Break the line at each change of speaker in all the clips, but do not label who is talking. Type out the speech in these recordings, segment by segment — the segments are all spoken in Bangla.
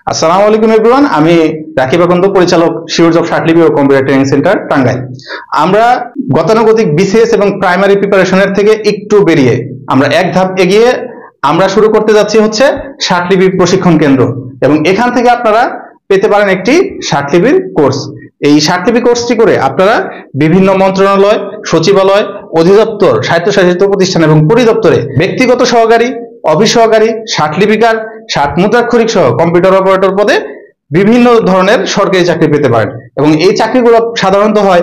আসসালামু আলাইকুম এভরিওয়ান, আমি রাকিব আকন্দ, পরিচালক শিওর জব শার্টলিপি ও কম্পিউটার ট্রেনিং সেন্টার টাঙ্গাইল। আমরা গতানুগতিক বিসিএস এবং প্রাইমারি প্রিপারেশনের থেকে একটু বেরিয়ে আমরা এক ধাপ এগিয়ে আমরা শুরু করতে যাচ্ছি হচ্ছে শার্টলিপি প্রশিক্ষণ কেন্দ্র, এবং এখান থেকে আপনারা পেতে পারেন একটি শার্টলিপির কোর্স। এই শার্টলিপি কোর্সটি করে আপনারা বিভিন্ন মন্ত্রণালয়, সচিবালয়, অধিদপ্তর, স্বায়ত্তশাসিত প্রতিষ্ঠান এবং পরিদপ্তরে ব্যক্তিগত সহকারী, অফিস সহকারী, শার্টলিপিকার, শার্ট মুদ্রাক্ষরিক সহ কম্পিউটার অপারেটর পদে বিভিন্ন ধরনের সরকারি চাকরি পেতে পারেন। এবং এই চাকরিগুলো সাধারণত হয়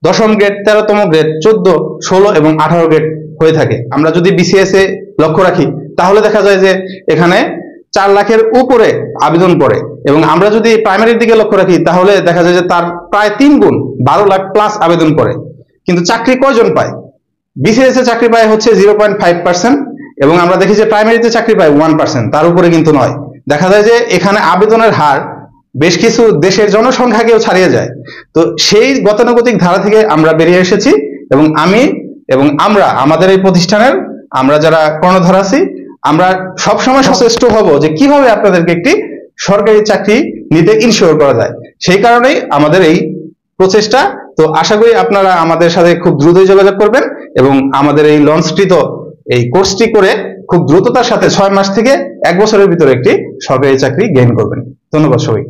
10ম গ্রেড, 13তম গ্রেড, 14, 16 এবং 18 গ্রেড হয়ে থাকে। আমরা যদি বিসিএস এ লক্ষ্য রাখি তাহলে দেখা যায় যে এখানে 4 লাখের উপরে আবেদন পড়ে, এবং আমরা যদি প্রাইমারির দিকে লক্ষ্য রাখি তাহলে দেখা যায় যে তার প্রায় 3 গুণ 12 লাখ প্লাস আবেদন পড়ে। কিন্তু চাকরি কয়জন পায়? বিসিএস এ চাকরি পায় হচ্ছে 0.5%, এবং আমরা দেখি যে প্রাইমারিতে চাকরি পায় 1%, তার উপরে কিন্তু নয়। দেখা যায় যে এখানে আবেদনের হার বেশ কিছু দেশের জনসংখ্যাকেও ছাড়িয়ে যায়। তো সেই গতানুগতিক ধারা থেকে আমরা বেরিয়ে এসেছি, এবং আমরা আমাদের এই প্রতিষ্ঠানের আমরা যারা কর্ণধার আছি, আমরা সবসময় সচেষ্ট হব যে কিভাবে আপনাদেরকে একটি সরকারি চাকরি নিতে ইনশিওর করা যায়। সেই কারণেই আমাদের এই প্রচেষ্টা। তো আশা করি আপনারা আমাদের সাথে খুব দ্রুতই যোগাযোগ করবেন, এবং আমাদের এই লঞ্চকৃত এই কোর্সটি করে খুব দ্রুততার সাথে 6 মাস থেকে 1 বছরের ভিতরে একটি সরকারি চাকরি গেইন করবেন। ধন্যবাদ সবাই।